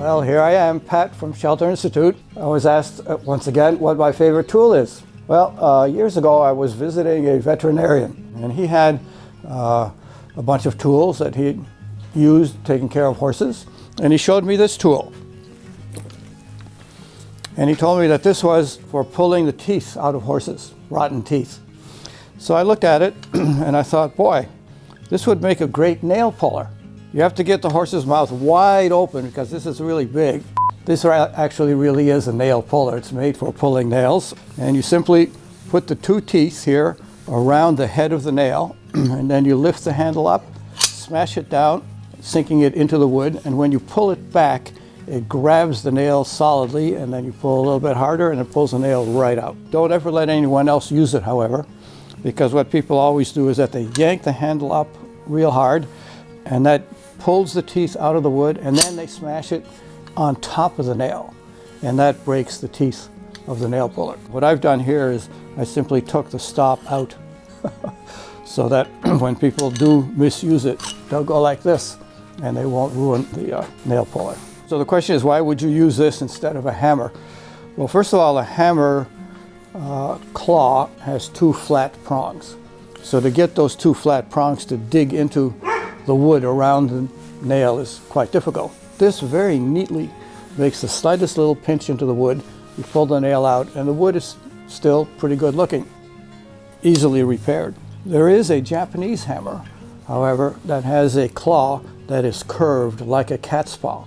Well, here I am, Pat from Shelter Institute. I was asked once again what my favorite tool is. Well, years ago I was visiting a veterinarian, and he had a bunch of tools that he used taking care of horses, and he showed me this tool. And he told me that this was for pulling the teeth out of horses, rotten teeth. So I looked at it and I thought, boy, this would make a great nail puller. You have to get the horse's mouth wide open because this is really big. This actually really is a nail puller. It's made for pulling nails. And you simply put the two teeth here around the head of the nail, and then you lift the handle up, smash it down, sinking it into the wood, and when you pull it back, it grabs the nail solidly, and then you pull a little bit harder and it pulls the nail right out. Don't ever let anyone else use it, however, because what people always do is that they yank the handle up real hard, and that pulls the teeth out of the wood, and then they smash it on top of the nail, and that breaks the teeth of the nail puller. What I've done here is I simply took the stop out so that when people do misuse it, they'll go like this and they won't ruin the nail puller. So the question is, why would you use this instead of a hammer? Well, first of all, a hammer claw has two flat prongs. So to get those two flat prongs to dig into the wood around the nail is quite difficult. This very neatly makes the slightest little pinch into the wood. You pull the nail out and the wood is still pretty good looking, easily repaired. There is a Japanese hammer, however, that has a claw that is curved like a cat's paw.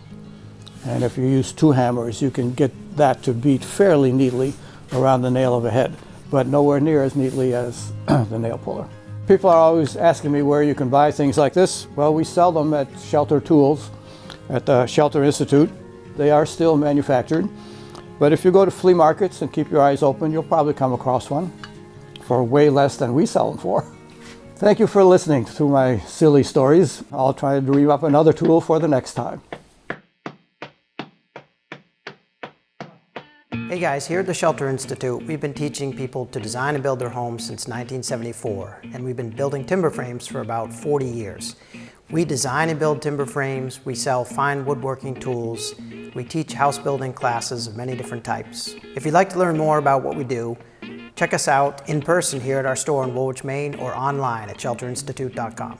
And if you use two hammers, you can get that to beat fairly neatly around the nail of a head, but nowhere near as neatly as the nail puller. People are always asking me where you can buy things like this. Well, we sell them at Shelter Tools at the Shelter Institute. They are still manufactured, but if you go to flea markets and keep your eyes open, you'll probably come across one for way less than we sell them for. Thank you for listening to my silly stories. I'll try to dream up another tool for the next time. Hey guys, here at the Shelter Institute, we've been teaching people to design and build their homes since 1974, and we've been building timber frames for about 40 years. We design and build timber frames, we sell fine woodworking tools, we teach house building classes of many different types. If you'd like to learn more about what we do, check us out in person here at our store in Woolwich, Maine, or online at shelterinstitute.com.